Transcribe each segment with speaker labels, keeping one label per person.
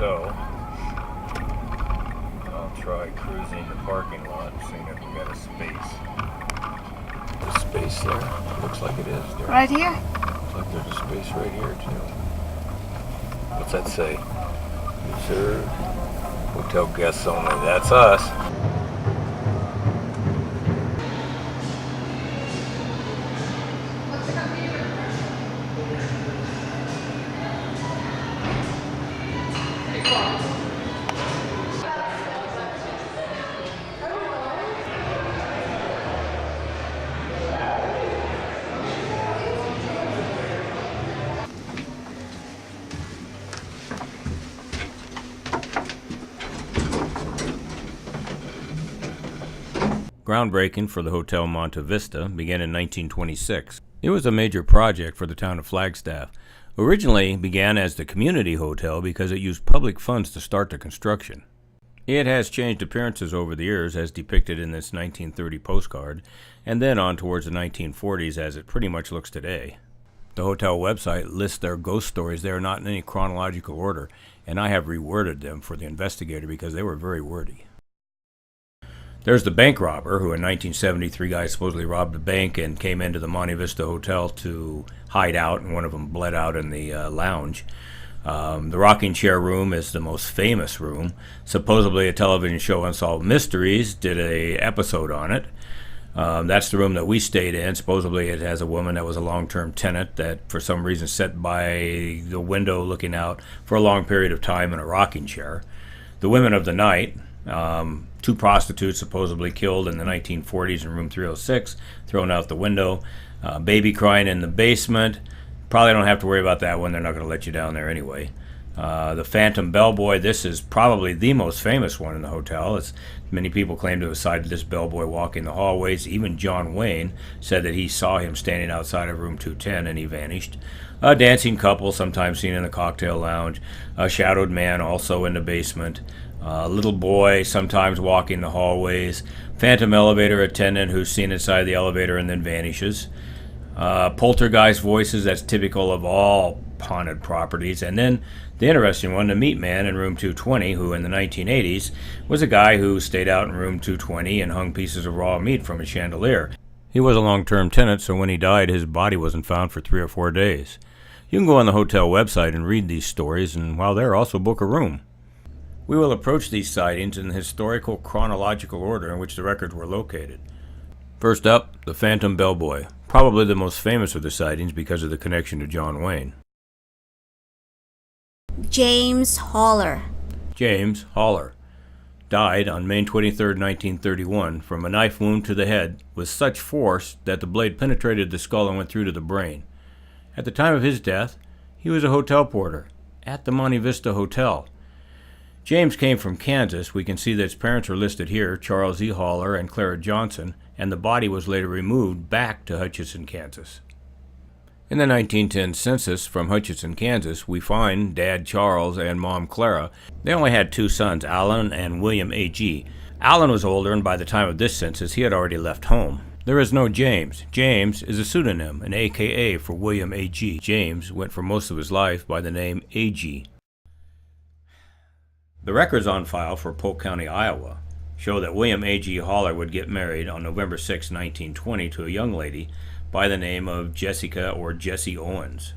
Speaker 1: so I'll try cruising the parking lot, seeing if we got a space. There's space there. Looks like it is there.
Speaker 2: Right here?
Speaker 1: Looks like there's a space right here too. What's that say? Reserved. Hotel guests only. That's us.
Speaker 3: Groundbreaking for the Hotel Monte Vista began in 1926. It was a major project for the town of Flagstaff. Originally began as the community hotel because it used public funds to start the construction. It has changed appearances over the years as depicted in this 1930 postcard, and then on towards the 1940s as it pretty much looks today. The hotel website lists their ghost stories. They are not in any chronological order, and I have reworded them for the investigator because they were very wordy. There's the bank robber, who in 1973 guys supposedly robbed a bank and came into the Monte Vista Hotel to hide out, and one of them bled out in the lounge. The rocking chair room is the most famous room. Supposedly a television show, Unsolved Mysteries, did a episode on it. That's the room that we stayed in. Supposedly it has a woman that was a long-term tenant that for some reason sat by the window looking out for a long period of time in a rocking chair. The women of the night, two prostitutes supposedly killed in the 1940s in room 306, thrown out the window. Baby crying in the basement. Probably don't have to worry about that one. They're not going to let you down there anyway. The Phantom Bellboy. This is probably the most famous one in the hotel. Many people claim to have sighted this bellboy walking the hallways. Even John Wayne said that he saw him standing outside of room 210 and he vanished. A dancing couple, sometimes seen in the cocktail lounge. A shadowed man also in the basement. Little boy sometimes walking the hallways. Phantom elevator attendant who's seen inside the elevator and then vanishes. Poltergeist voices, that's typical of all haunted properties. And then the interesting one, the meat man in room 220, who in the 1980s was a guy who stayed out in room 220 and hung pieces of raw meat from a chandelier. He was a long-term tenant, so when he died, his body wasn't found for 3 or 4 days. You can go on the hotel website and read these stories, and while there, also book a room. We will approach these sightings in the historical chronological order in which the records were located. First up, the Phantom Bellboy, probably the most famous of the sightings because of the connection to John Wayne.
Speaker 2: James Haller.
Speaker 3: James Haller died on May 23, 1931, from a knife wound to the head with such force that the blade penetrated the skull and went through to the brain. At the time of his death, he was a hotel porter at the Monte Vista Hotel. James came from Kansas. We can see that his parents are listed here, Charles E. Haller and Clara Johnson, and the body was later removed back to Hutchinson, Kansas. In the 1910 census from Hutchinson, Kansas, we find Dad Charles and Mom Clara. They only had 2 sons, Alan and William A.G. Alan was older, and by the time of this census, he had already left home. There is no James. James is a pseudonym, an AKA for William A.G. James went for most of his life by the name A.G. The records on file for Polk County, Iowa, show that William A.G. Haller would get married on November 6, 1920 to a young lady by the name of Jessica or Jessie Owens.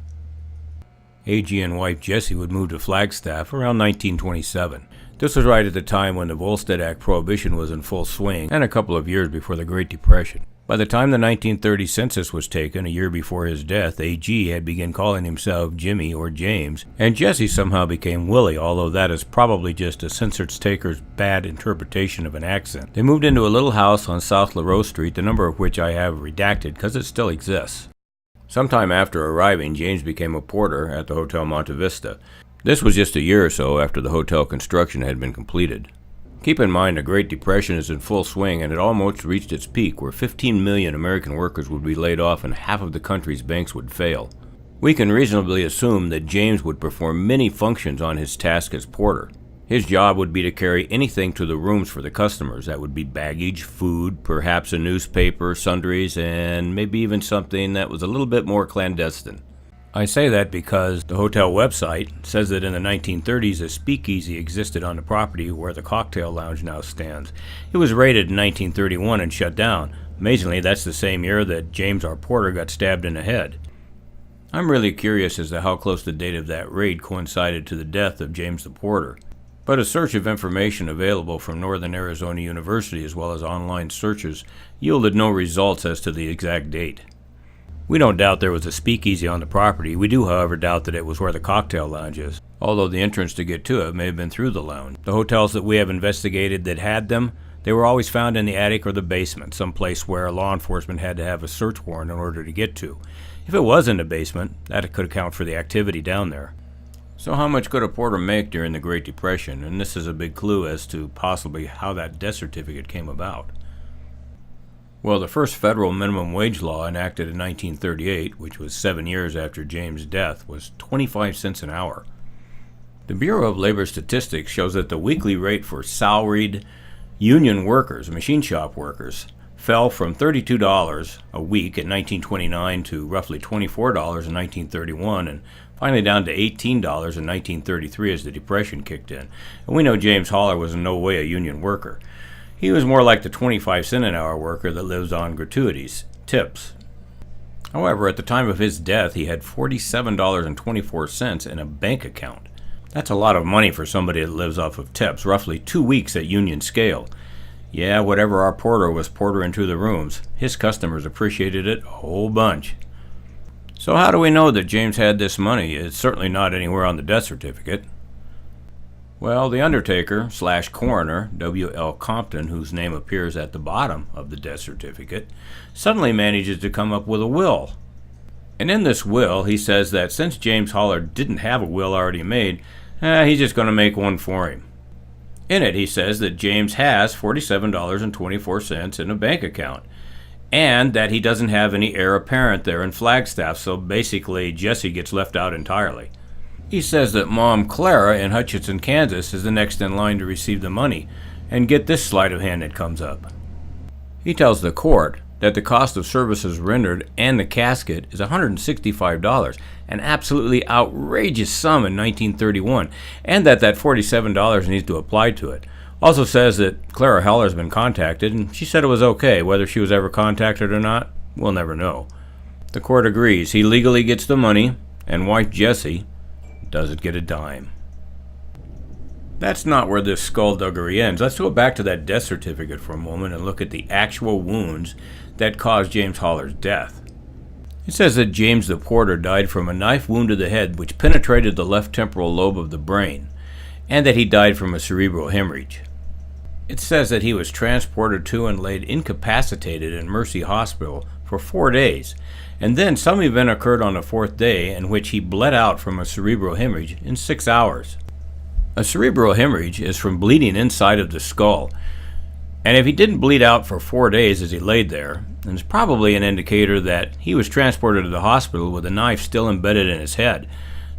Speaker 3: A.G. and wife Jessie would move to Flagstaff around 1927. This was right at the time when the Volstead Act prohibition was in full swing and a couple of years before the Great Depression. By the time the 1930 census was taken, a year before his death, A.G. had begun calling himself Jimmy or James, and Jesse somehow became Willie, although that is probably just a census taker's bad interpretation of an accent. They moved into a little house on South LaRoe Street, the number of which I have redacted because it still exists. Sometime after arriving, James became a porter at the Hotel Monte Vista. This was just a year or so after the hotel construction had been completed. Keep in mind the Great Depression is in full swing and it almost reached its peak where 15 million American workers would be laid off and half of the country's banks would fail. We can reasonably assume that James would perform many functions on his task as porter. His job would be to carry anything to the rooms for the customers. That would be baggage, food, perhaps a newspaper, sundries, and maybe even something that was a little bit more clandestine. I say that because the hotel website says that in the 1930s a speakeasy existed on the property where the cocktail lounge now stands. It was raided in 1931 and shut down. Amazingly, that's the same year that James R. Porter got stabbed in the head. I'm really curious as to how close the date of that raid coincided to the death of James the Porter. But a search of information available from Northern Arizona University as well as online searches yielded no results as to the exact date. We don't doubt there was a speakeasy on the property. We do, however, doubt that it was where the cocktail lounge is, although the entrance to get to it may have been through the lounge. The hotels that we have investigated that had them, they were always found in the attic or the basement, someplace where law enforcement had to have a search warrant in order to get to. If it was in the basement, that could account for the activity down there. So how much could a porter make during the Great Depression? And this is a big clue as to possibly how that death certificate came about. Well, the first federal minimum wage law enacted in 1938, which was 7 years after James' death, was 25 cents an hour. The Bureau of Labor Statistics shows that the weekly rate for salaried union workers, machine shop workers, fell from $32 a week in 1929 to roughly $24 in 1931, and finally down to $18 in 1933 as the Depression kicked in. And we know James Haller was in no way a union worker. He was more like the 25-cent an hour worker that lives on gratuities, tips. However, at the time of his death, he had $47.24 in a bank account. That's a lot of money for somebody that lives off of tips, roughly 2 weeks at union scale. Yeah, whatever our porter was portering to the rooms, his customers appreciated it a whole bunch. So how do we know that James had this money? It's certainly not anywhere on the death certificate. Well, the undertaker / coroner, W.L. Compton, whose name appears at the bottom of the death certificate, suddenly manages to come up with a will. And in this will, he says that since James Haller didn't have a will already made, he's just going to make one for him. In it, he says that James has $47.24 in a bank account, and that he doesn't have any heir apparent there in Flagstaff, so basically Jesse gets left out entirely. He says that Mom Clara in Hutchinson, Kansas is the next in line to receive the money, and get this sleight of hand that comes up. He tells the court that the cost of services rendered and the casket is $165, an absolutely outrageous sum in 1931, and that $47 needs to apply to it. Also says that Clara Heller's been contacted, and she said it was okay. Whether she was ever contacted or not, we'll never know. The court agrees. He legally gets the money, and wife Jessie doesn't get a dime. That's not where this skullduggery ends. Let's go back to that death certificate for a moment and look at the actual wounds that caused James Haller's death. It says that James the Porter died from a knife wound to the head which penetrated the left temporal lobe of the brain, and that he died from a cerebral hemorrhage. It says that he was transported to and laid incapacitated in Mercy Hospital for 4 days, and then some event occurred on the 4th day in which he bled out from a cerebral hemorrhage in 6 hours. A cerebral hemorrhage is from bleeding inside of the skull, and if he didn't bleed out for 4 days as he laid there, then it's probably an indicator that he was transported to the hospital with a knife still embedded in his head.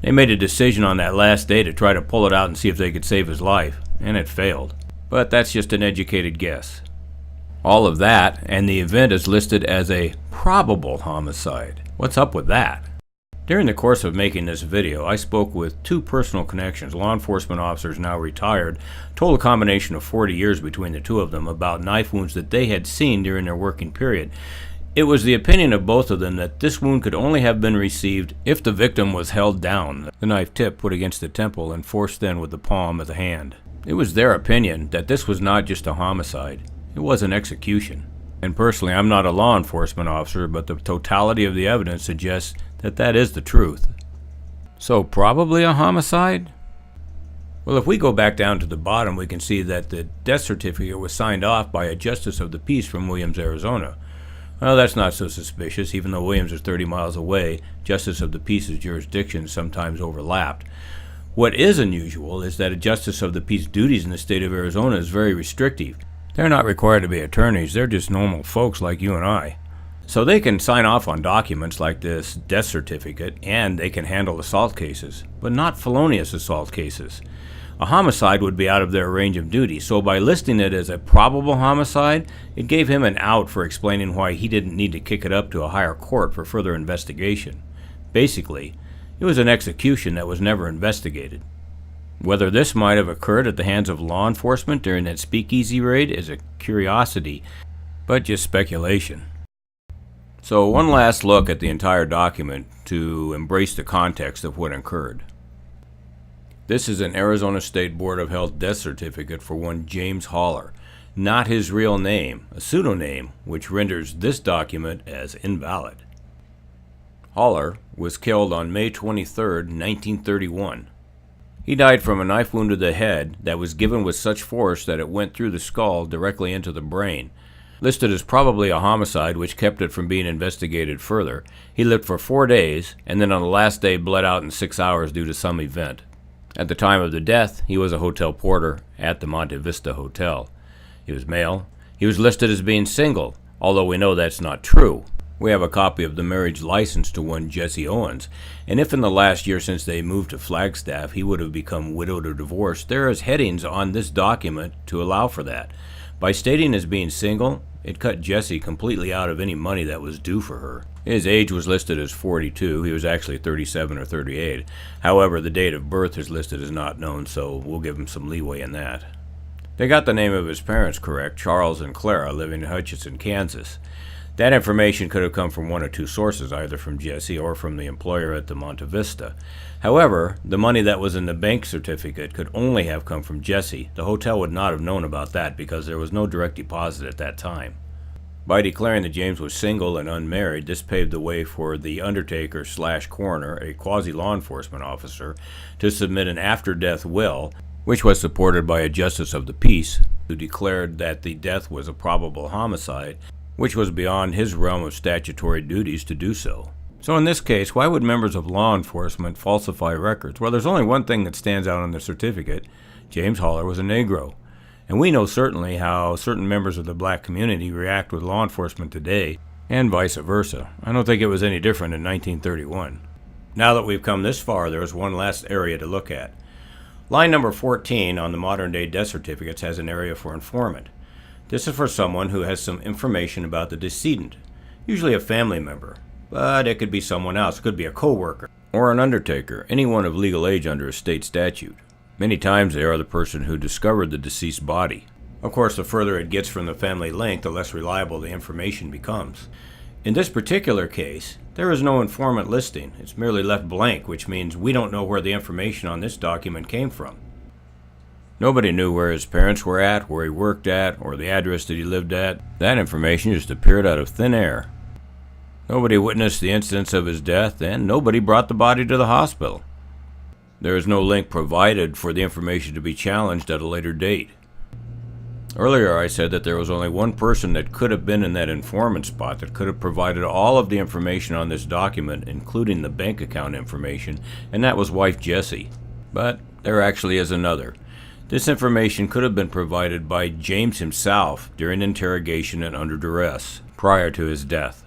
Speaker 3: They made a decision on that last day to try to pull it out and see if they could save his life, and it failed. But that's just an educated guess. All of that, and the event is listed as a probable homicide. What's up with that? During the course of making this video, I spoke with 2 personal connections, law enforcement officers now retired, total combination of 40 years between the 2 of them, about knife wounds that they had seen during their working period. It was the opinion of both of them that this wound could only have been received if the victim was held down, the knife tip put against the temple and forced in with the palm of the hand. It was their opinion that this was not just a homicide, it was an execution. And personally, I'm not a law enforcement officer, but the totality of the evidence suggests that that is the truth. So probably a homicide? Well, if we go back down to the bottom, we can see that the death certificate was signed off by a justice of the peace from Williams, Arizona. Well, that's not so suspicious. Even though Williams is 30 miles away, justice of the peace's jurisdictions sometimes overlapped. What is unusual is that a justice of the peace duties in the state of Arizona is very restrictive. They're not required to be attorneys, they're just normal folks like you and I. So they can sign off on documents like this death certificate, and they can handle assault cases, but not felonious assault cases. A homicide would be out of their range of duty, so by listing it as a probable homicide, it gave him an out for explaining why he didn't need to kick it up to a higher court for further investigation. Basically, It was an execution that was never investigated. Whether this might have occurred at the hands of law enforcement during that speakeasy raid is a curiosity, but just speculation. So one last look at the entire document to embrace the context of what occurred. This is an Arizona State Board of Health death certificate for one James Holler, not his real name, a pseudonym which renders this document as invalid. Holler was killed on May 23, 1931. He died from a knife wound to the head that was given with such force that it went through the skull directly into the brain. Listed as probably a homicide, which kept it from being investigated further. He lived for 4 days, and then on the last day bled out in 6 hours due to some event. At the time of the death, he was a hotel porter at the Monte Vista Hotel. He was male. He was listed as being single, although we know that's not true. We have a copy of the marriage license to one Jesse Owens, and if in the last year since they moved to Flagstaff he would have become widowed or divorced, there is headings on this document to allow for that. By stating as being single, it cut Jesse completely out of any money that was due for her. His age was listed as 42. He was actually 37 or 38. However, the date of birth is listed as not known, so we'll give him some leeway in that. They got the name of his parents correct, Charles and Clara, living in Hutchinson, Kansas. That information could have come from one of two sources, either from Jesse or from the employer at the Monte Vista. However, the money that was in the bank certificate could only have come from Jesse. The hotel would not have known about that because there was no direct deposit at that time. By declaring that James was single and unmarried, this paved the way for the undertaker/coroner, a quasi-law enforcement officer, to submit an after-death will, which was supported by a justice of the peace, who declared that the death was a probable homicide, which was beyond his realm of statutory duties to do so. So in this case, why would members of law enforcement falsify records? Well, there's only one thing that stands out on the certificate. James Holler was a Negro. And we know certainly how certain members of the black community react with law enforcement today, and vice versa. I don't think it was any different in 1931. Now that we've come this far, there is one last area to look at. Line number 14 on the modern-day death certificates has an area for informant. This is for someone who has some information about the decedent, usually a family member, but it could be someone else. It could be a co-worker or an undertaker, anyone of legal age under a state statute. Many times they are the person who discovered the deceased body. Of course, the further it gets from the family link, the less reliable the information becomes. In this particular case, there is no informant listing. It's merely left blank, which means we don't know where the information on this document came from. Nobody knew where his parents were at, where he worked at, or the address that he lived at. That information just appeared out of thin air. Nobody witnessed the incidents of his death, and nobody brought the body to the hospital. There is no link provided for the information to be challenged at a later date. Earlier I said that there was only one person that could have been in that informant spot that could have provided all of the information on this document, including the bank account information, and that was wife Jessie. But there actually is another. This information could have been provided by James himself during interrogation and under duress, prior to his death.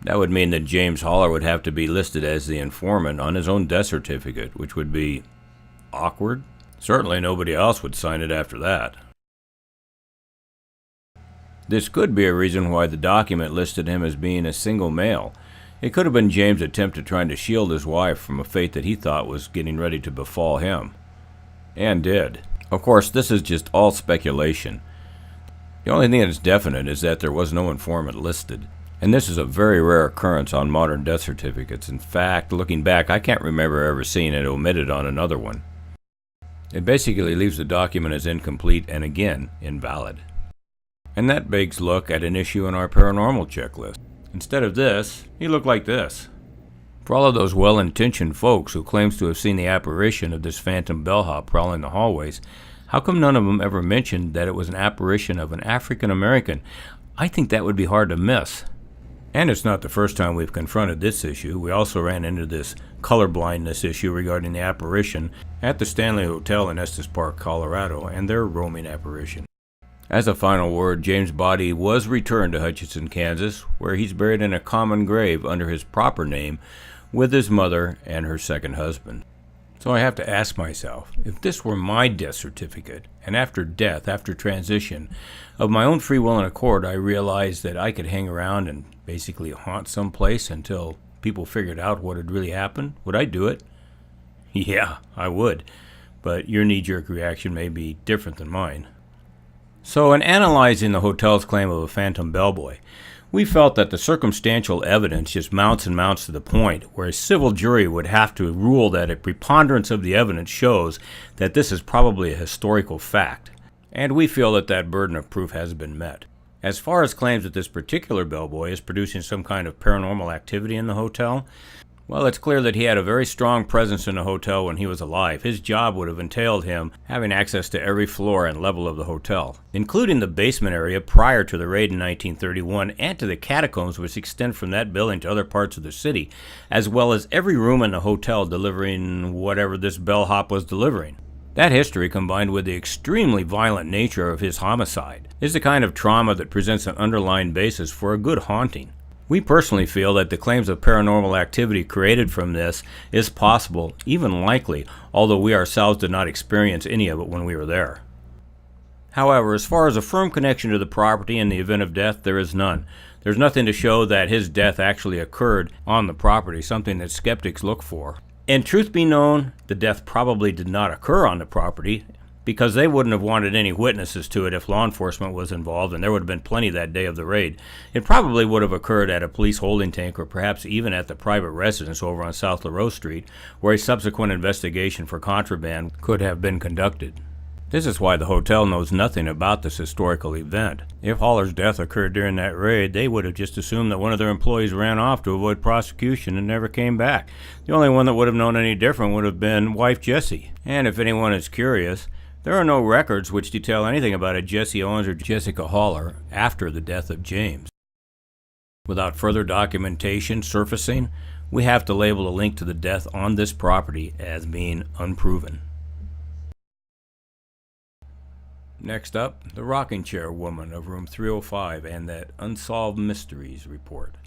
Speaker 3: That would mean that James Holler would have to be listed as the informant on his own death certificate, which would be awkward. Certainly nobody else would sign it after that. This could be a reason why the document listed him as being a single male. It could have been James' attempt at trying to shield his wife from a fate that he thought was getting ready to befall him. And did. Of course, this is just all speculation. The only thing that is definite is that there was no informant listed. And this is a very rare occurrence on modern death certificates. In fact, looking back, I can't remember ever seeing it omitted on another one. It basically leaves the document as incomplete and again, invalid. And that begs look at an issue in our paranormal checklist. Instead of this, he looked like this. For all of those well-intentioned folks who claims to have seen the apparition of this phantom bellhop prowling the hallways, how come none of them ever mentioned that it was an apparition of an African American? I think that would be hard to miss. And it's not the first time we've confronted this issue. We also ran into this colorblindness issue regarding the apparition at the Stanley Hotel in Estes Park, Colorado, and their roaming apparition. As a final word, James' body was returned to Hutchinson, Kansas, where he's buried in a common grave under his proper name with his mother and her second husband. So I have to ask myself, if this were my death certificate, and after death, after transition, of my own free will and accord, I realized that I could hang around and basically haunt someplace until people figured out what had really happened, would I do it? Yeah, I would. But your knee-jerk reaction may be different than mine. So in analyzing the hotel's claim of a phantom bellboy, we felt that the circumstantial evidence just mounts and mounts to the point where a civil jury would have to rule that a preponderance of the evidence shows that this is probably a historical fact. And we feel that that burden of proof has been met. As far as claims that this particular bellboy is producing some kind of paranormal activity in the hotel, well, it's clear that he had a very strong presence in the hotel when he was alive. His job would have entailed him having access to every floor and level of the hotel, including the basement area prior to the raid in 1931 and to the catacombs which extend from that building to other parts of the city, as well as every room in the hotel delivering whatever this bellhop was delivering. That history, combined with the extremely violent nature of his homicide, is the kind of trauma that presents an underlying basis for a good haunting. We personally feel that the claims of paranormal activity created from this is possible, even likely, although we ourselves did not experience any of it when we were there. However, as far as a firm connection to the property in the event of death, there is none. There's nothing to show that his death actually occurred on the property, something that skeptics look for. And truth be known, the death probably did not occur on the property, because they wouldn't have wanted any witnesses to it if law enforcement was involved, and there would have been plenty that day of the raid. It probably would have occurred at a police holding tank or perhaps even at the private residence over on South LaRose Street, where a subsequent investigation for contraband could have been conducted. This is why the hotel knows nothing about this historical event. If Haller's death occurred during that raid, they would have just assumed that one of their employees ran off to avoid prosecution and never came back. The only one that would have known any different would have been wife Jessie. And if anyone is curious, there are no records which detail anything about a Jesse Owens or Jessica Haller after the death of James. Without further documentation surfacing, we have to label a link to the death on this property as being unproven. Next up, the rocking chair woman of room 305 and that Unsolved Mysteries report.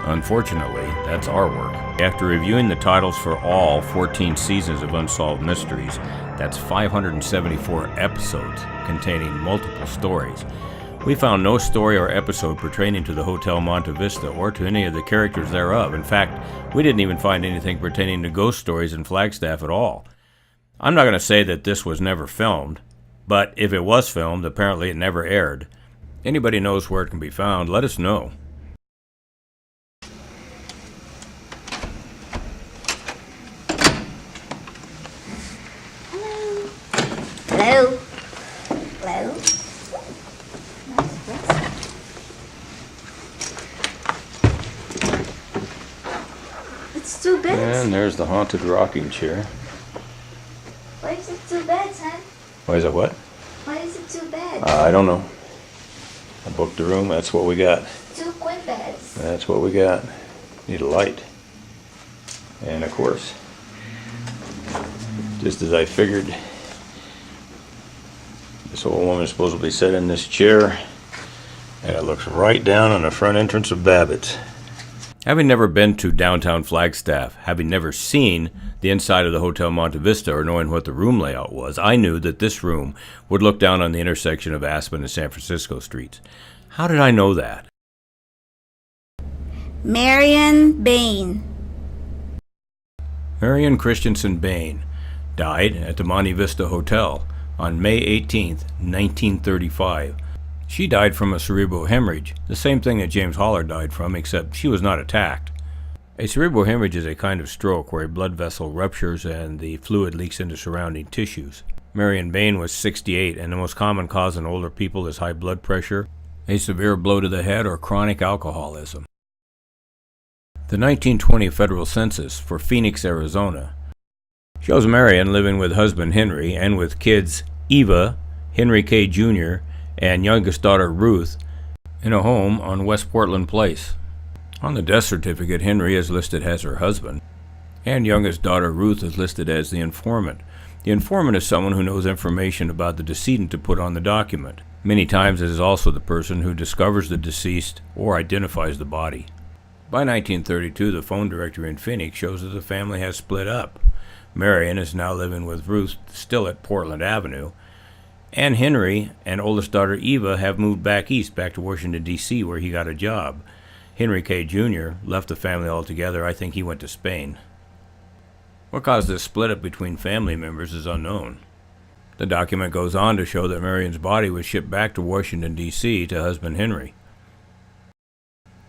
Speaker 3: Unfortunately, that's our work. After reviewing the titles for all 14 seasons of Unsolved Mysteries, that's 574 episodes containing multiple stories, we found no story or episode pertaining to the Hotel Monte Vista or to any of the characters thereof. In fact, we didn't even find anything pertaining to ghost stories in Flagstaff at all. I'm not going to say that this was never filmed, but if it was filmed, apparently it never aired. Anybody knows where it can be found, let us know.
Speaker 2: Hello? Hello? It's two beds.
Speaker 3: And there's the haunted rocking chair.
Speaker 2: Why is it two beds, huh?
Speaker 3: Why is it what?
Speaker 2: Why is it two beds?
Speaker 3: I don't know. I booked the room, that's what we got.
Speaker 2: Two queen beds.
Speaker 3: That's what we got. Need a light. And of course, just as I figured, this old woman is supposedly sat in this chair, and it looks right down on the front entrance of Babbitt's. Having never been to downtown Flagstaff, having never seen the inside of the Hotel Monte Vista or knowing what the room layout was, I knew that this room would look down on the intersection of Aspen and San Francisco streets. How did I know that?
Speaker 2: Marion Bain.
Speaker 3: Marion Christensen Bain died at the Monte Vista Hotel on May 18, 1935. She died from a cerebral hemorrhage, the same thing that James Haller died from, except she was not attacked. A cerebral hemorrhage is a kind of stroke where a blood vessel ruptures and the fluid leaks into surrounding tissues. Marion Bain was 68, and the most common cause in older people is high blood pressure, a severe blow to the head, or chronic alcoholism. The 1920 federal census for Phoenix, Arizona, shows Marion living with husband Henry and with kids Eva, Henry K. Jr., and youngest daughter Ruth in a home on West Portland Place. On the death certificate, Henry is listed as her husband, and youngest daughter Ruth is listed as the informant. The informant is someone who knows information about the decedent to put on the document. Many times it is also the person who discovers the deceased or identifies the body. By 1932, the phone directory in Phoenix shows that the family has split up. Marion is now living with Ruth, still at Portland Avenue, and Henry and oldest daughter Eva have moved back east, back to Washington, D.C., where he got a job. Henry K. Jr. left the family altogether. I think he went to Spain. What caused this split up between family members is unknown. The document goes on to show that Marion's body was shipped back to Washington, D.C. to husband Henry.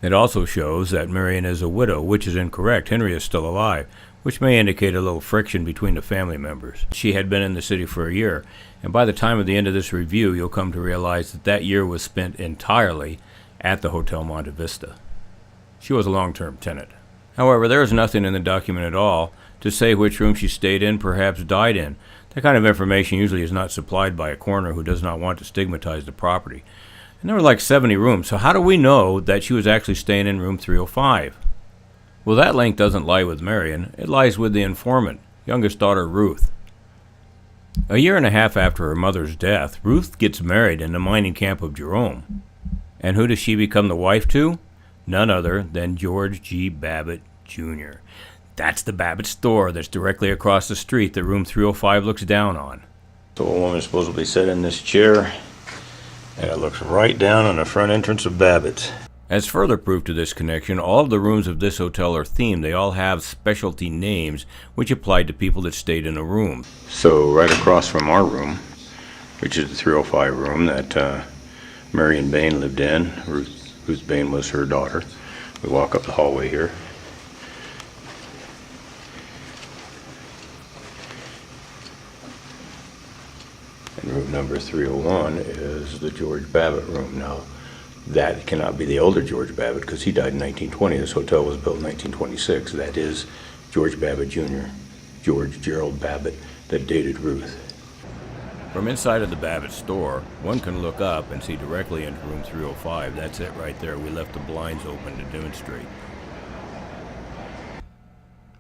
Speaker 3: It also shows that Marion is a widow, which is incorrect. Henry is still alive, which may indicate a little friction between the family members. She had been in the city for a year, and by the time of the end of this review, you'll come to realize that that year was spent entirely at the Hotel Monte Vista. She was a long-term tenant. However, there is nothing in the document at all to say which room she stayed in, perhaps died in. That kind of information usually is not supplied by a coroner who does not want to stigmatize the property. And there were like 70 rooms, so how do we know that she was actually staying in room 305? Well, that link doesn't lie with Marion. It lies with the informant, youngest daughter Ruth. A year and a half after her mother's death, Ruth gets married in the mining camp of Jerome. And who does she become the wife to? None other than George G. Babbitt, Jr. That's the Babbitt store that's directly across the street that room 305 looks down on. So a woman supposedly sat in this chair, and it looks right down on the front entrance of Babbitt's. As further proof to this connection, all of the rooms of this hotel are themed. They all have specialty names which applied to people that stayed in a room. So right across from our room, which is the 305 room that Marion Bain lived in, Ruth Bain was her daughter. We walk up the hallway here. And room number 301 is the George Babbitt room. Now, that cannot be the older George Babbitt because he died in 1920. This hotel was built in 1926. That is George Babbitt Jr., George Gerald Babbitt, that dated Ruth. From inside of the Babbitt store, one can look up and see directly into room 305. That's it right there. We left the blinds open to demonstrate.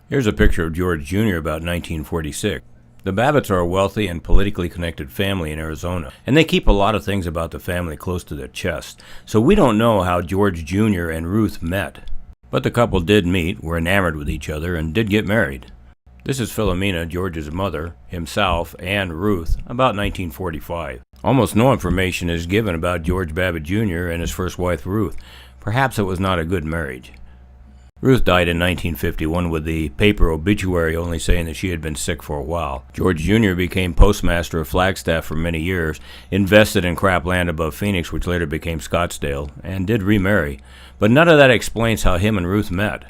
Speaker 3: Here's a picture of George Jr. about 1946. The Babbitts are a wealthy and politically connected family in Arizona, and they keep a lot of things about the family close to their chest, so we don't know how George Jr. and Ruth met. But the couple did meet, were enamored with each other, and did get married. This is Philomena, George's mother, himself, and Ruth, about 1945. Almost no information is given about George Babbitt Jr. and his first wife Ruth. Perhaps it was not a good marriage. Ruth died in 1951 with the paper obituary only saying that she had been sick for a while. George Jr. became postmaster of Flagstaff for many years, invested in crap land above Phoenix, which later became Scottsdale, and did remarry. But none of that explains how him and Ruth met.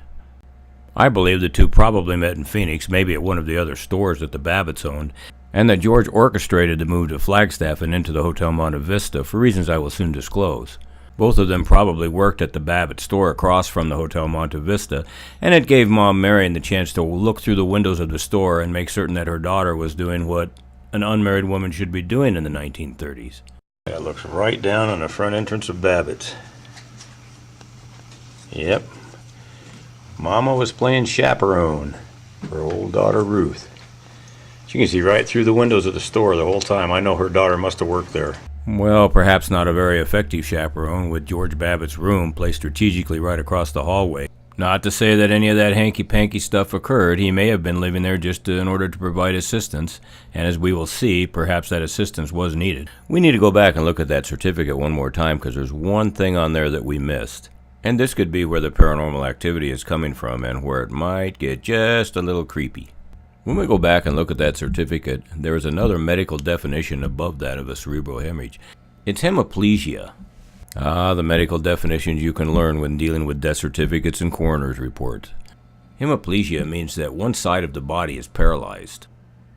Speaker 3: I believe the two probably met in Phoenix, maybe at one of the other stores that the Babbitts owned, and that George orchestrated the move to Flagstaff and into the Hotel Monte Vista for reasons I will soon disclose. Both of them probably worked at the Babbitt store across from the Hotel Monte Vista, and it gave Mom Marion the chance to look through the windows of the store and make certain that her daughter was doing what an unmarried woman should be doing in the 1930s. That looks right down on the front entrance of Babbitt's. Yep. Mama was playing chaperone for her old daughter Ruth. She can see right through the windows of the store the whole time. I know her daughter must have worked there. Well, perhaps not a very effective chaperone, with George Babbitt's room placed strategically right across the hallway. Not to say that any of that hanky-panky stuff occurred. He may have been living there just in order to provide assistance, and as we will see, perhaps that assistance was needed. We need to go back and look at that certificate one more time because there's one thing on there that we missed. And this could be where the paranormal activity is coming from and where it might get just a little creepy. When we go back and look at that certificate, there is another medical definition above that of a cerebral hemorrhage. It's hemiplegia. The medical definitions you can learn when dealing with death certificates and coroner's reports. Hemiplegia means that one side of the body is paralyzed.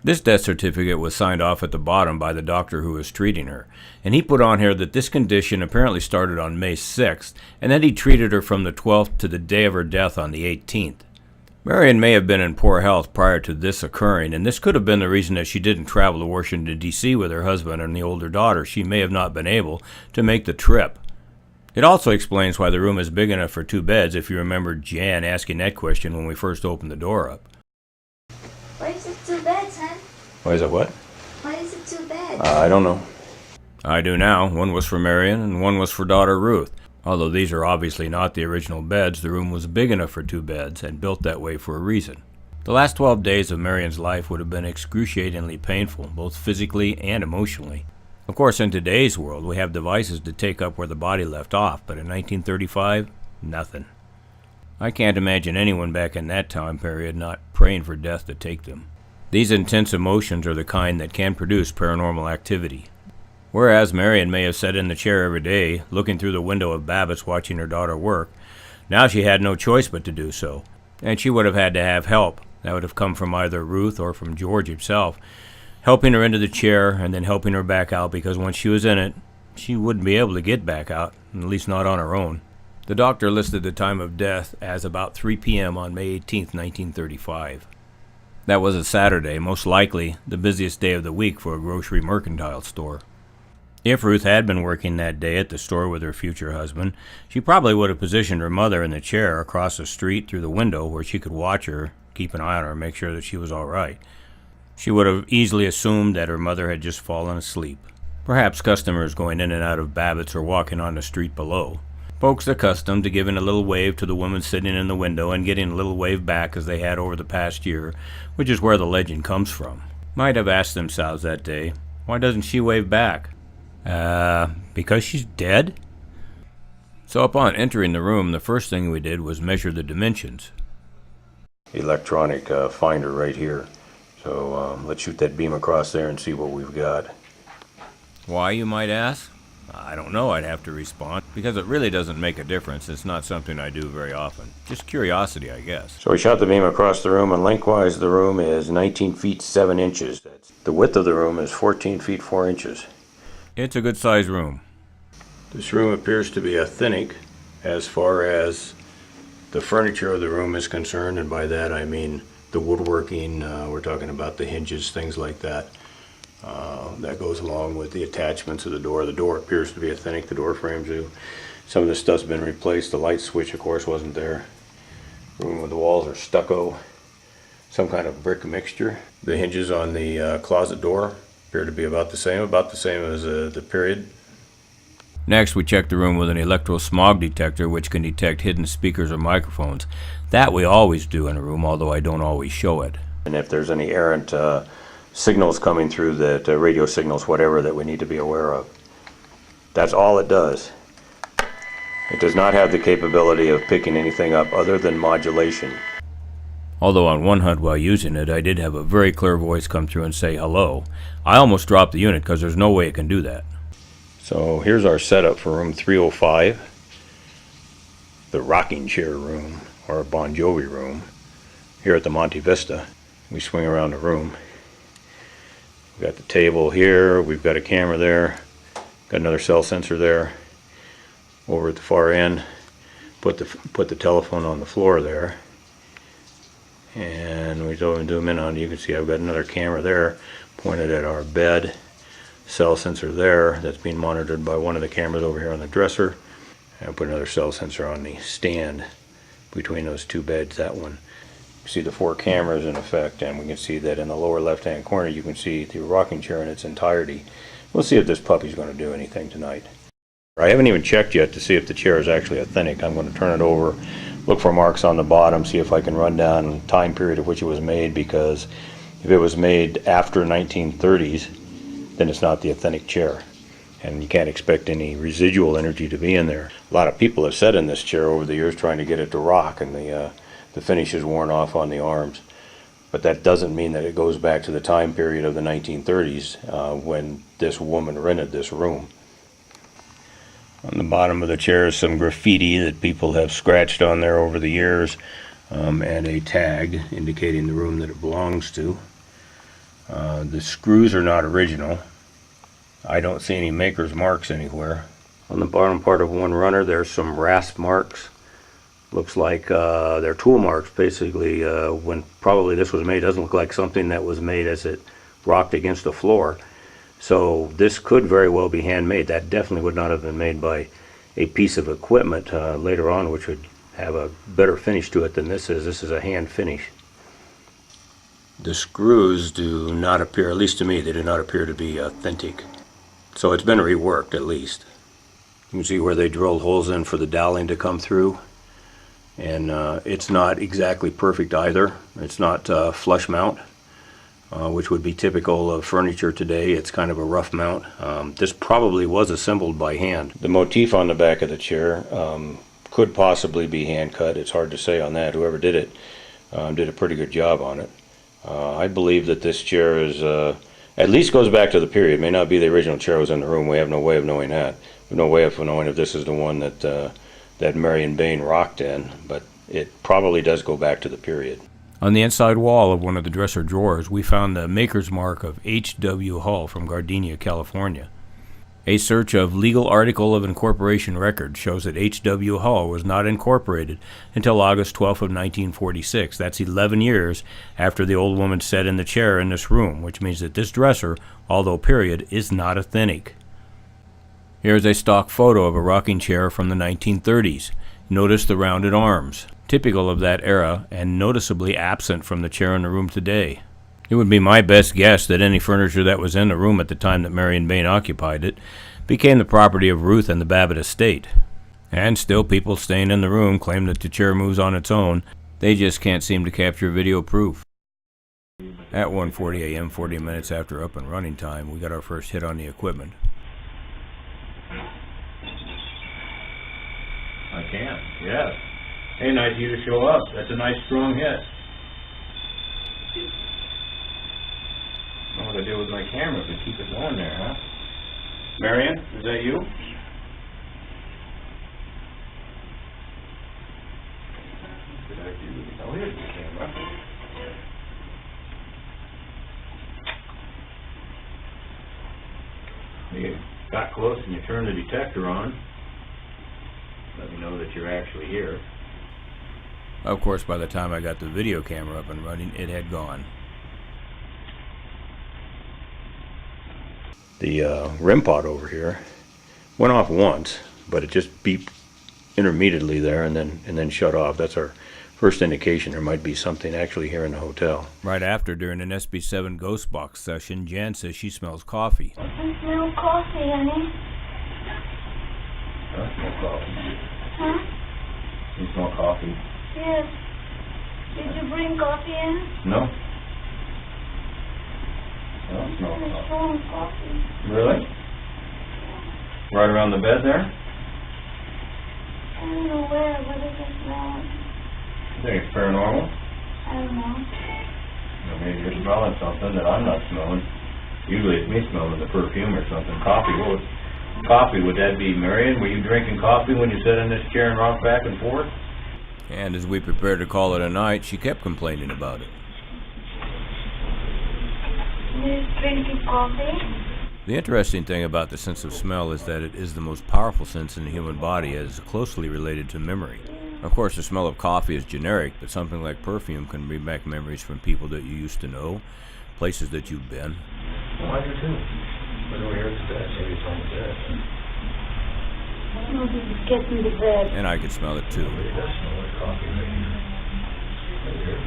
Speaker 3: This death certificate was signed off at the bottom by the doctor who was treating her, and he put on here that this condition apparently started on May 6th, and that he treated her from the 12th to the day of her death on the 18th. Marion may have been in poor health prior to this occurring, and this could have been the reason that she didn't travel to Washington, D.C. with her husband and the older daughter. She may have not been able to make the trip. It also explains why the room is big enough for 2 beds, if you remember Jan asking that question when we first opened the door up.
Speaker 2: Why is it 2 beds, huh?
Speaker 1: Why is it what?
Speaker 2: Why is it two beds?
Speaker 1: I don't know.
Speaker 3: I do now. One was for Marion and one was for daughter Ruth. Although these are obviously not the original beds, the room was big enough for two beds and built that way for a reason. The last 12 days of Marion's life would have been excruciatingly painful, both physically and emotionally. Of course, in today's world, we have devices to take up where the body left off, but in 1935, nothing. I can't imagine anyone back in that time period not praying for death to take them. These intense emotions are the kind that can produce paranormal activity. Whereas Marion may have sat in the chair every day, looking through the window of Babbitt's watching her daughter work, now she had no choice but to do so, and she would have had to have help. That would have come from either Ruth or from George himself, helping her into the chair and then helping her back out, because once she was in it, she wouldn't be able to get back out, at least not on her own. The doctor listed the time of death as about 3 p.m. on May 18, 1935. That was a Saturday, most likely the busiest day of the week for a grocery mercantile store. If Ruth had been working that day at the store with her future husband, she probably would have positioned her mother in the chair across the street through the window where she could watch her, keep an eye on her, make sure that she was all right. She would have easily assumed that her mother had just fallen asleep. Perhaps customers going in and out of Babbitt's or walking on the street below. Folks accustomed to giving a little wave to the woman sitting in the window and getting a little wave back as they had over the past year, which is where the legend comes from, might have asked themselves that day, why doesn't she wave back? Because she's dead? So upon entering the room, the first thing we did was measure the dimensions.
Speaker 1: Electronic finder right here. So let's shoot that beam across there and see what we've got.
Speaker 3: Why, you might ask? I don't know, I'd have to respond, because it really doesn't make a difference. It's not something I do very often. Just curiosity, I guess.
Speaker 1: So we shot the beam across the room, and lengthwise the room is 19 feet 7 inches. The width of the room is 14 feet 4 inches.
Speaker 3: It's a good-sized room.
Speaker 1: This room appears to be authentic as far as the furniture of the room is concerned, and by that I mean the woodworking. We're talking about the hinges, things like that. That goes along with the attachments of the door. The door appears to be authentic, the door frames do. Some of the stuff's been replaced. The light switch, of course, wasn't there. Room with the walls are stucco, some kind of brick mixture. The hinges on the closet door appear to be about the same as the period.
Speaker 3: Next, we checked the room with an electro-smog detector, which can detect hidden speakers or microphones. That we always do in a room, although I don't always show it.
Speaker 1: And if there's any errant signals coming through, that radio signals, whatever, that we need to be aware of. That's all it does. It does not have the capability of picking anything up other than modulation.
Speaker 3: Although on one hunt while using it, I did have a very clear voice come through and say hello. I almost dropped the unit because there's no way it can do that.
Speaker 1: So here's our setup for room 305, the rocking chair room, or Bon Jovi room, here at the Monte Vista. We swing around the room. We've got the table here, we've got a camera there, got another cell sensor there. Over at the far end, put the telephone on the floor there. And we zoom in on it, you can see I've got another camera there pointed at our bed. Cell sensor there that's being monitored by one of the cameras over here on the dresser. And put another cell sensor on the stand between those two beds, that one. You see the 4 cameras in effect, and we can see that in the lower left hand corner you can see the rocking chair in its entirety. We'll see if this puppy's going to do anything tonight. I haven't even checked yet to see if the chair is actually authentic. I'm going to turn it over, look for marks on the bottom, see if I can run down the time period of which it was made, because if it was made after 1930s, then it's not the authentic chair. And you can't expect any residual energy to be in there. A lot of people have sat in this chair over the years trying to get it to rock, and the finish is worn off on the arms. But that doesn't mean that it goes back to the time period of the 1930s when this woman rented this room. On the bottom of the chair is some graffiti that people have scratched on there over the years, and a tag indicating the room that it belongs to. The screws are not original. I don't see any maker's marks anywhere. On the bottom part of one runner there's some rasp marks. Looks like they're tool marks, basically. When probably this was made, doesn't look like something that was made as it rocked against the floor. So this could very well be handmade. That definitely would not have been made by a piece of equipment later on, which would have a better finish to it than this is. This is a hand finish. The screws do not appear, at least to me, they do not appear to be authentic. So it's been reworked at least. You can see where they drilled holes in for the doweling to come through. And it's not exactly perfect either. It's not flush mount, which would be typical of furniture today. It's kind of a rough mount. This probably was assembled by hand. The motif on the back of the chair could possibly be hand cut. It's hard to say on that. Whoever did it did a pretty good job on it. I believe that this chair is at least goes back to the period. It may not be the original chair was in the room. We have no way of knowing that. We have no way of knowing if this is the one that Marion Bain rocked in, but it probably does go back to the period.
Speaker 3: On the inside wall of one of the dresser drawers, we found the maker's mark of H.W. Hull from Gardenia, California. A search of legal article of incorporation record shows that H.W. Hull was not incorporated until August 12th of 1946. That's 11 years after the old woman sat in the chair in this room, which means that this dresser, although period, is not authentic. Here's a stock photo of a rocking chair from the 1930s. Notice the rounded arms, typical of that era and noticeably absent from the chair in the room today. It would be my best guess that any furniture that was in the room at the time that Marion Bain occupied it became the property of Ruth and the Babbitt estate. And still people staying in the room claim that the chair moves on its own. They just can't seem to capture video proof. At 1:40 a.m., 40 minutes after up and running time, we got our first hit on the equipment.
Speaker 1: I can, yes. Hey, nice of you to show up. That's a nice strong hit. I don't know what I do with my camera to keep it going there, huh? Marion, is that you? What did I do? Oh, here's the camera. You got close and you turned the detector on. Let me know that you're actually here.
Speaker 3: Of course, by the time I got the video camera up and running, it had gone.
Speaker 1: The REM pod over here went off once, but it just beeped intermittently there and then shut off. That's our first indication there might be something actually here in the hotel.
Speaker 3: Right after, during an SB7 Ghost Box session, Jan says she smells coffee.
Speaker 2: I smell coffee, honey.
Speaker 1: I smell coffee.
Speaker 2: Huh?
Speaker 1: You smell coffee?
Speaker 2: Yes. Did you bring coffee in?
Speaker 1: No. I don't
Speaker 2: It's
Speaker 1: smell
Speaker 2: really
Speaker 1: coffee.
Speaker 2: strong coffee.
Speaker 1: Really? Right around the bed there?
Speaker 2: I don't know where, but it just smells.
Speaker 1: You think it's paranormal?
Speaker 2: I don't know.
Speaker 1: Well, maybe you're smelling something that I'm not smelling. Usually it's me smelling the perfume or something. Coffee, would that be Marion? Were you drinking coffee when you sat in this chair and rocked back and forth?
Speaker 3: And as we prepared to call it a night, she kept complaining about it.
Speaker 2: You're drinking coffee?
Speaker 3: The interesting thing about the sense of smell is that it is the most powerful sense in the human body, as is closely related to memory. Of course, the smell of coffee is generic, but something like perfume can bring back memories from people that you used to know, places that you've been.
Speaker 1: Well, I do too. But over here it's dead. Maybe it's on the bed.
Speaker 2: Nobody's getting to bed.
Speaker 3: And I could smell it too.
Speaker 1: It does smell like coffee right here. Right here.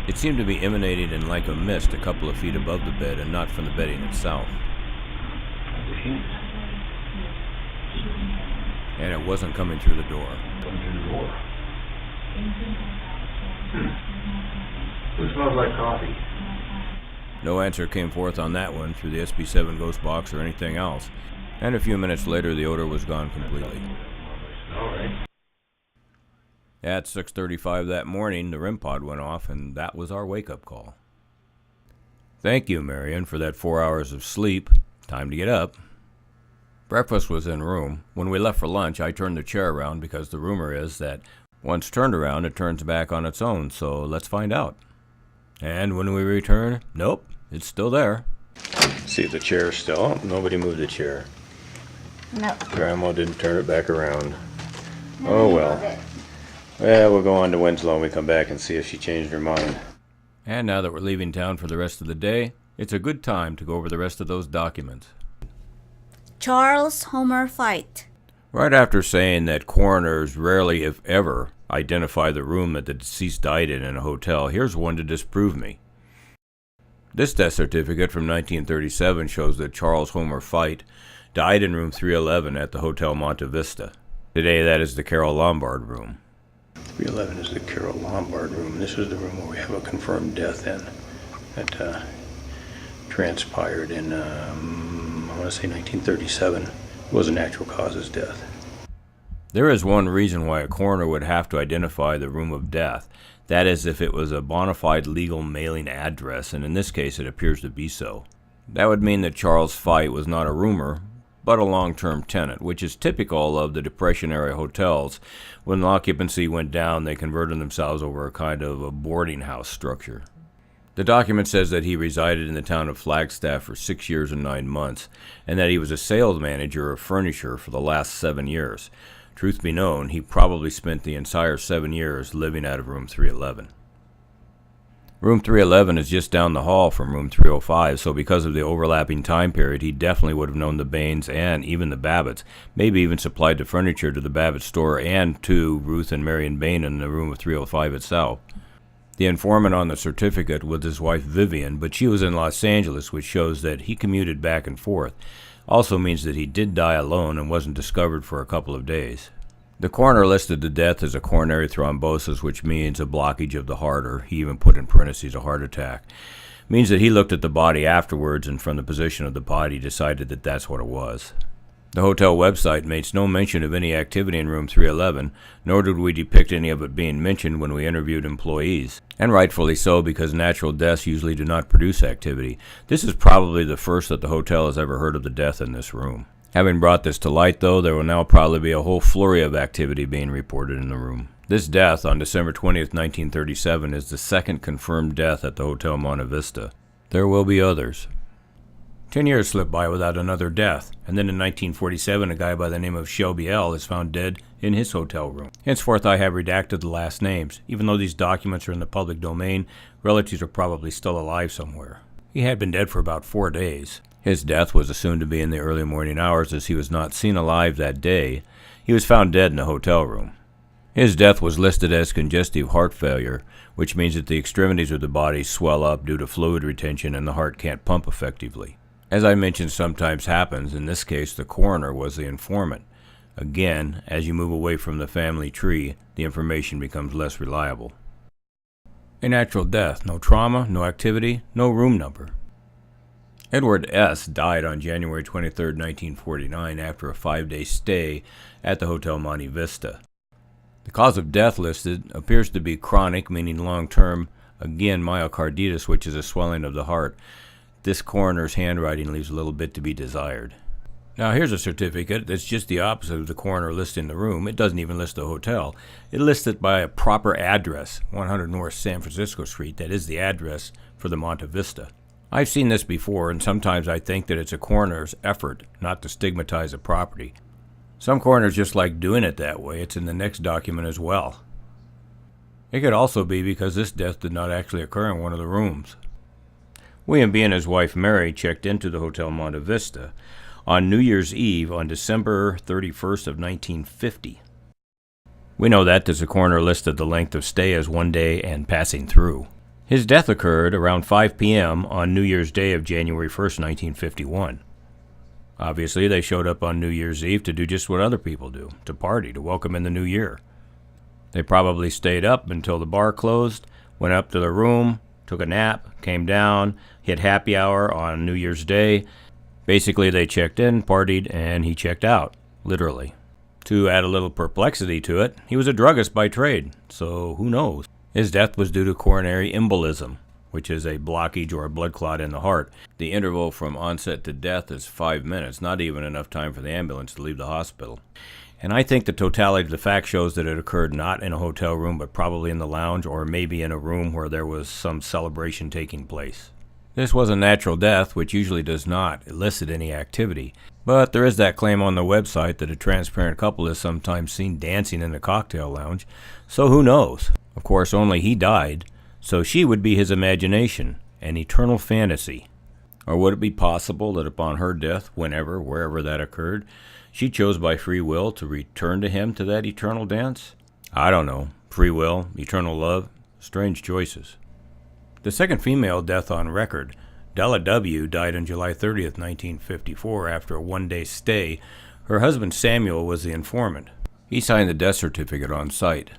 Speaker 3: It seemed to be emanating in like a mist a couple of feet above the bed and not from the bedding itself.
Speaker 1: The hinges.
Speaker 3: And it wasn't coming through the door.
Speaker 1: Coming through the door. Who smells like coffee?
Speaker 3: No answer came forth on that one through the SB7 Ghost Box or anything else. And a few minutes later, the odor was gone completely.
Speaker 1: All right.
Speaker 3: At 6:35 that morning, the REM pod went off, and that was our wake-up call. Thank you, Marion, for that 4 hours of sleep. Time to get up. Breakfast was en room. When we left for lunch, I turned the chair around because the rumor is that once turned around, it turns back on its own, so let's find out. And when we return, nope, it's still there.
Speaker 1: See if the chair is still. Oh, nobody moved the chair.
Speaker 2: No.
Speaker 1: Grandma didn't turn it back around.
Speaker 2: No,
Speaker 1: Oh
Speaker 2: you
Speaker 1: well.
Speaker 2: love it.
Speaker 1: Well, we'll go on to Winslow and we come back and see if she changed her mind.
Speaker 3: And now that we're leaving town for the rest of the day, it's a good time to go over the rest of those documents.
Speaker 4: Charles Homer Fight.
Speaker 3: Right after saying that coroners rarely, if ever, identify the room that the deceased died in a hotel, here's one to disprove me. This death certificate from 1937 shows that Charles Homer Fite died in room 311 at the Hotel Monte Vista. Today that is the Carol Lombard room.
Speaker 1: 311 is the Carol Lombard room. This is the room where we have a confirmed death in that transpired in, I want to say 1937. It was a natural causes death.
Speaker 3: There is one reason why a coroner would have to identify the room of death. That is if it was a bona fide legal mailing address, and in this case it appears to be so. That would mean that Charles Fite was not a roomer, but a long-term tenant, which is typical of the Depression-era hotels. When the occupancy went down, they converted themselves over a kind of a boarding house structure. The document says that he resided in the town of Flagstaff for 6 years and 9 months, and that he was a sales manager of furniture for the last 7 years. Truth be known, he probably spent the entire 7 years living out of room 311. Room 311 is just down the hall from room 305, so because of the overlapping time period, he definitely would have known the Baines and even the Babbitts, maybe even supplied the furniture to the Babbitt store and to Ruth and Marion Bain in the room of 305 itself. The informant on the certificate was his wife Vivian, but she was in Los Angeles, which shows that he commuted back and forth. Also means that he did die alone and wasn't discovered for a couple of days. The coroner listed the death as a coronary thrombosis, which means a blockage of the heart, or he even put in parentheses a heart attack. Means that he looked at the body afterwards and from the position of the body decided that that's what it was. The hotel website makes no mention of any activity in room 311, nor did we depict any of it being mentioned when we interviewed employees. And rightfully so, because natural deaths usually do not produce activity. This is probably the first that the hotel has ever heard of the death in this room. Having brought this to light, though, there will now probably be a whole flurry of activity being reported in the room. This death on December 20th, 1937 is the second confirmed death at the Hotel Monte Vista. There will be others. 10 years slip by without another death, and then in 1947 a guy by the name of Shelby L. is found dead in his hotel room. Henceforth I have redacted the last names. Even though these documents are in the public domain, relatives are probably still alive somewhere. He had been dead for about 4 days. His death was assumed to be in the early morning hours as he was not seen alive that day. He was found dead in a hotel room. His death was listed as congestive heart failure, which means that the extremities of the body swell up due to fluid retention and the heart can't pump effectively. As I mentioned sometimes happens, in this case the coroner was the informant. Again, as you move away from the family tree, the information becomes less reliable. A natural death, no trauma, no activity, no room number. Edward S. died on January 23, 1949 after a 5-day stay at the Hotel Monte Vista. The cause of death listed appears to be chronic, meaning long-term, again myocarditis, which is a swelling of the heart. This coroner's handwriting leaves a little bit to be desired. Now here's a certificate that's just the opposite of the coroner listing the room. It doesn't even list the hotel. It lists it by a proper address, 100 North San Francisco Street. That is the address for the Monte Vista. I've seen this before, and sometimes I think that it's a coroner's effort not to stigmatize a property. Some coroners just like doing it that way. It's in the next document as well. It could also be because this death did not actually occur in one of the rooms. William B. and his wife Mary checked into the Hotel Monte Vista on New Year's Eve on December 31st of 1950. We know that as the coroner listed the length of stay as 1 day and passing through. His death occurred around 5 p.m. on New Year's Day of January 1st, 1951. Obviously, they showed up on New Year's Eve to do just what other people do, to party, to welcome in the new year. They probably stayed up until the bar closed, went up to their room, took a nap, came down, hit happy hour on New Year's Day. Basically, they checked in, partied, and he checked out, literally. To add a little perplexity to it, he was a druggist by trade, so who knows? His death was due to coronary embolism, which is a blockage or a blood clot in the heart. The interval from onset to death is 5 minutes, not even enough time for the ambulance to leave the hospital. And I think the totality of the facts shows that it occurred not in a hotel room, but probably in the lounge or maybe in a room where there was some celebration taking place. This was a natural death, which usually does not elicit any activity. But there is that claim on the website that a transparent couple is sometimes seen dancing in a cocktail lounge, so who knows? Of course, only he died, so she would be his imagination, an eternal fantasy. Or would it be possible that upon her death, whenever, wherever that occurred, she chose by free will to return to him to that eternal dance? I don't know. Free will, eternal love, strange choices. The second female death on record, Della W., died on July 30th, 1954 after a one-day stay. Her husband Samuel was the informant. He signed the death certificate on site.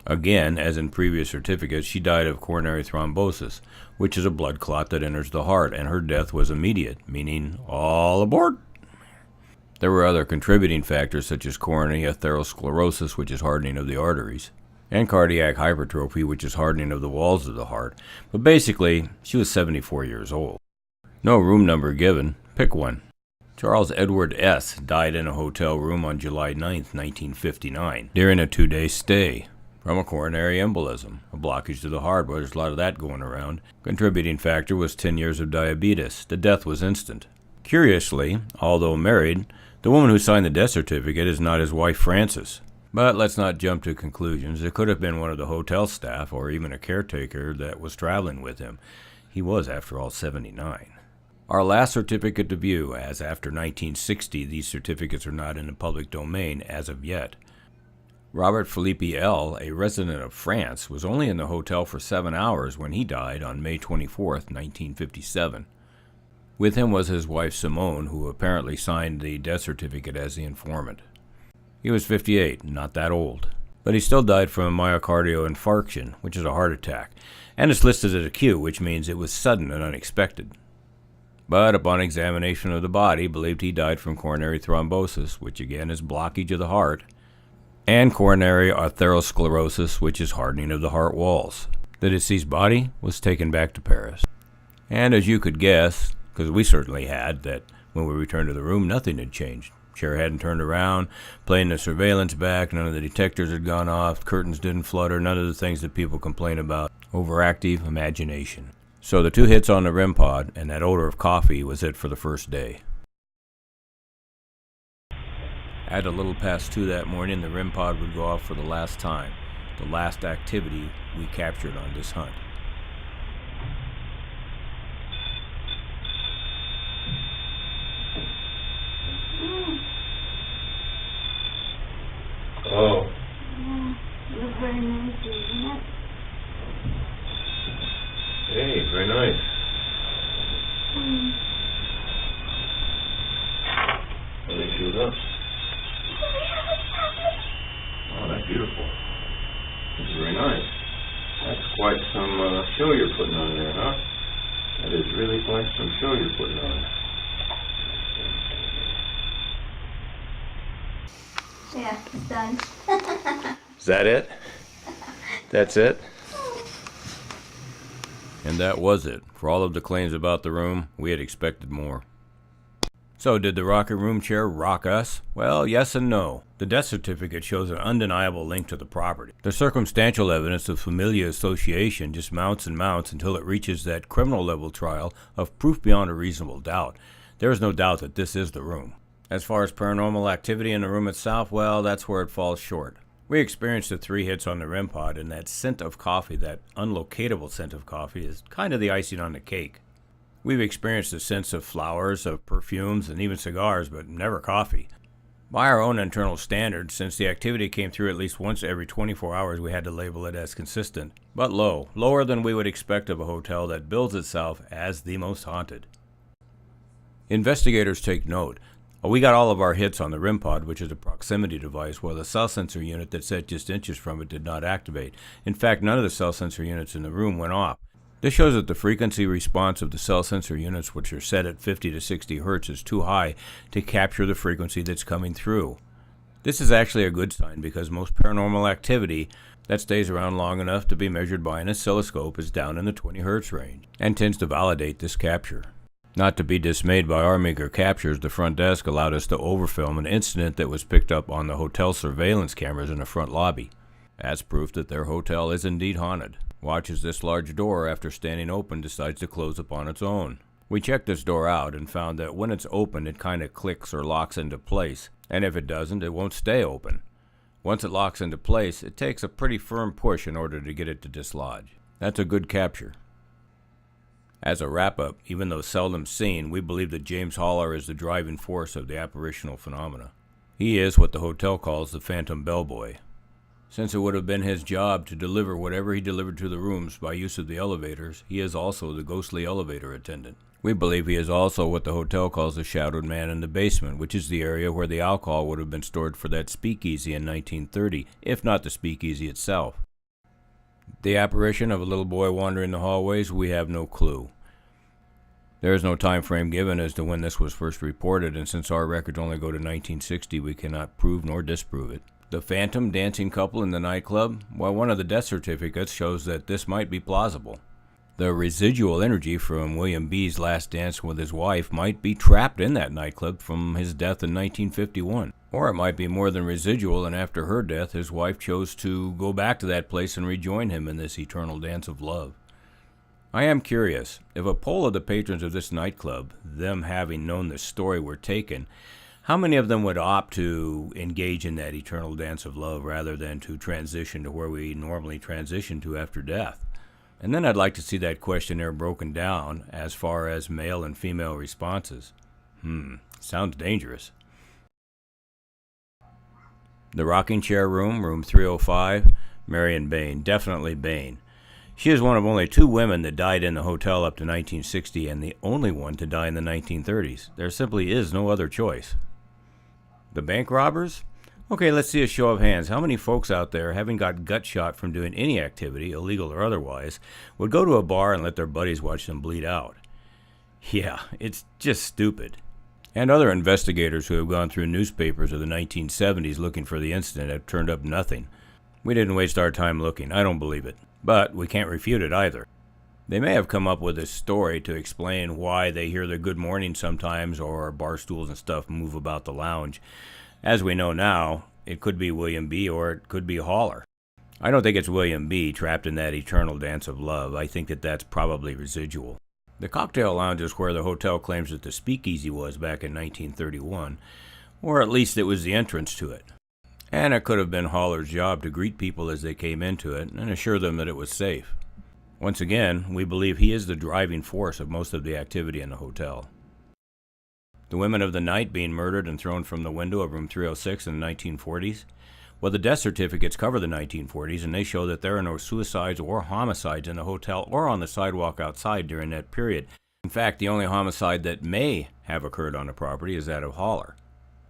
Speaker 3: Again, as in previous certificates, she died of coronary thrombosis, which is a blood clot that enters the heart, and her death was immediate, meaning all aboard. There were other contributing factors such as coronary atherosclerosis, which is hardening of the arteries, and cardiac hypertrophy, which is hardening of the walls of the heart. But basically, she was 74 years old. No room number given. Pick one. Charles Edward S. died in a hotel room on July 9th, 1959, during a 2-day stay from a coronary embolism, a blockage to the heart. Well, there's a lot of that going around. Contributing factor was 10 years of diabetes. The death was instant. Curiously, although married, the woman who signed the death certificate is not his wife, Frances. But let's not jump to conclusions. It could have been one of the hotel staff or even a caretaker that was traveling with him. He was, after all, 79. Our last certificate to view, as after 1960 these certificates are not in the public domain as of yet. Robert Philippe L., a resident of France, was only in the hotel for 7 hours when he died on May 24th, 1957. With him was his wife Simone, who apparently signed the death certificate as the informant. He was 58, not that old, but he still died from a myocardial infarction, which is a heart attack, and is listed as acute, which means it was sudden and unexpected. But upon examination of the body, believed he died from coronary thrombosis, which again is blockage of the heart, and coronary atherosclerosis, which is hardening of the heart walls. The deceased body was taken back to Paris. And as you could guess, because we certainly had, that when we returned to the room, nothing had changed. Chair hadn't turned around, playing the surveillance back, none of the detectors had gone off, curtains didn't flutter, none of the things that people complain about. Overactive imagination. So the 2 hits on the REM pod and that odor of coffee was it for the first day. At a little past 2 that morning, the REM pod would go off for the last time, the last activity we captured on this hunt.
Speaker 1: Oh.
Speaker 2: Yeah, it was very nice, isn't it?
Speaker 1: Hey, very nice. Let me shoot up. Oh, that's beautiful. This is very nice. That's quite some show you're putting on there, huh? That is really quite some show you're putting on.
Speaker 2: Yeah, it's done.
Speaker 1: Is that it? That's it?
Speaker 3: And that was it. For all of the claims about the room, we had expected more. So, did the rocket room chair rock us? Well, yes and no. The death certificate shows an undeniable link to the property. The circumstantial evidence of familial association just mounts and mounts until it reaches that criminal level trial of proof beyond a reasonable doubt. There is no doubt that this is the room. As far as paranormal activity in the room itself, well, that's where it falls short. We experienced the 3 hits on the REM pod, and that scent of coffee, that unlocatable scent of coffee, is kind of the icing on the cake. We've experienced the scents of flowers, of perfumes, and even cigars, but never coffee. By our own internal standards, since the activity came through at least once every 24 hours, we had to label it as consistent, but low, lower than we would expect of a hotel that bills itself as the most haunted. Investigators take note. We got all of our hits on the REM pod, which is a proximity device, while the cell sensor unit that sat just inches from it did not activate. In fact, none of the cell sensor units in the room went off. This shows that the frequency response of the cell sensor units, which are set at 50 to 60 hertz, is too high to capture the frequency that's coming through. This is actually a good sign because most paranormal activity that stays around long enough to be measured by an oscilloscope is down in the 20 hertz range and tends to validate this capture. Not to be dismayed by our meager captures, the front desk allowed us to overfilm an incident that was picked up on the hotel surveillance cameras in the front lobby. As proof that their hotel is indeed haunted. Watch as this large door, after standing open, decides to close upon its own. We checked this door out and found that when it's open, it kind of clicks or locks into place, and if it doesn't, it won't stay open. Once it locks into place, it takes a pretty firm push in order to get it to dislodge. That's a good capture. As a wrap-up, even though seldom seen, we believe that James Haller is the driving force of the apparitional phenomena. He is what the hotel calls the Phantom Bellboy. Since it would have been his job to deliver whatever he delivered to the rooms by use of the elevators, he is also the ghostly elevator attendant. We believe he is also what the hotel calls the shadowed man in the basement, which is the area where the alcohol would have been stored for that speakeasy in 1930, if not the speakeasy itself. The apparition of a little boy wandering the hallways, we have no clue. There is no time frame given as to when this was first reported, and since our records only go to 1960, we cannot prove nor disprove it. The phantom dancing couple in the nightclub? Well, one of the death certificates shows that this might be plausible. The residual energy from William B.'s last dance with his wife might be trapped in that nightclub from his death in 1951. Or it might be more than residual, and after her death, his wife chose to go back to that place and rejoin him in this eternal dance of love. I am curious, if a poll of the patrons of this nightclub, them having known this story, were taken, how many of them would opt to engage in that eternal dance of love rather than to transition to where we normally transition to after death? And then I'd like to see that questionnaire broken down as far as male and female responses. Sounds dangerous. The rocking chair room, room 305, Marion Bain, definitely Bain. She is one of only 2 women that died in the hotel up to 1960 and the only one to die in the 1930s. There simply is no other choice. The bank robbers? Okay, let's see a show of hands. How many folks out there, having got gut shot from doing any activity, illegal or otherwise, would go to a bar and let their buddies watch them bleed out? Yeah, it's just stupid. And other investigators who have gone through newspapers of the 1970s looking for the incident have turned up nothing. We didn't waste our time looking. I don't believe it. But we can't refute it either. They may have come up with this story to explain why they hear the good morning sometimes or bar stools and stuff move about the lounge. As we know now, it could be William B. or it could be Haller. I don't think it's William B. trapped in that eternal dance of love. I think that that's probably residual. The cocktail lounge is where the hotel claims that the speakeasy was back in 1931, or at least it was the entrance to it. And it could have been Haller's job to greet people as they came into it and assure them that it was safe. Once again, we believe he is the driving force of most of the activity in the hotel. The women of the night being murdered and thrown from the window of room 306 in the 1940s? Well, the death certificates cover the 1940s, and they show that there are no suicides or homicides in the hotel or on the sidewalk outside during that period. In fact, the only homicide that may have occurred on the property is that of Haller.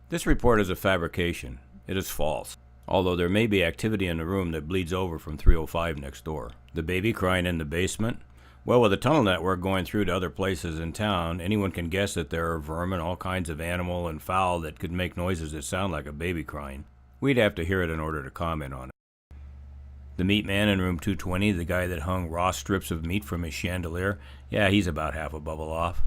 Speaker 3: This report is a fabrication. It is false, although there may be activity in the room that bleeds over from 305 next door. The baby crying in the basement? Well, with a tunnel network going through to other places in town, anyone can guess that there are vermin, all kinds of animal and fowl that could make noises that sound like a baby crying. We'd have to hear it in order to comment on it. The meat man in room 220, the guy that hung raw strips of meat from his chandelier, yeah, he's about half a bubble off.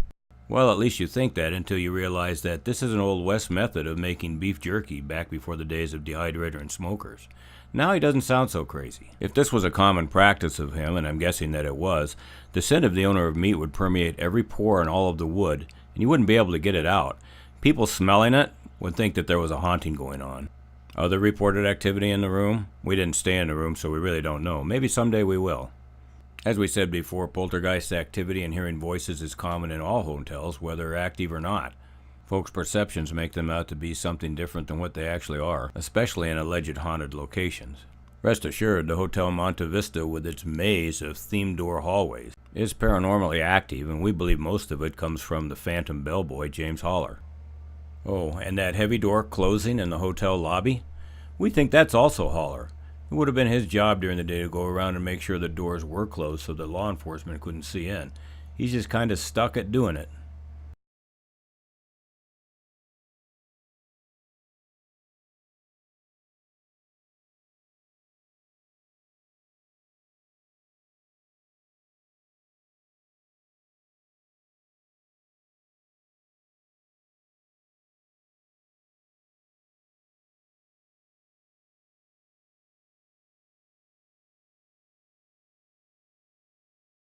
Speaker 3: Well, at least you think that until you realize that this is an Old West method of making beef jerky back before the days of dehydrator and smokers. Now he doesn't sound so crazy. If this was a common practice of him, and I'm guessing that it was, the scent of the owner of meat would permeate every pore in all of the wood, and you wouldn't be able to get it out. People smelling it would think that there was a haunting going on. Other reported activity in the room? We didn't stay in the room, so we really don't know. Maybe someday we will. As we said before, poltergeist activity and hearing voices is common in all hotels, whether active or not. Folks' perceptions make them out to be something different than what they actually are, especially in alleged haunted locations. Rest assured, the Hotel Monte Vista, with its maze of themed door hallways, is paranormally active, and we believe most of it comes from the phantom bellboy James Haller. Oh, and that heavy door closing in the hotel lobby? We think that's also Haller. It would have been his job during the day to go around and make sure the doors were closed so that law enforcement couldn't see in. He's just kind of stuck at doing it.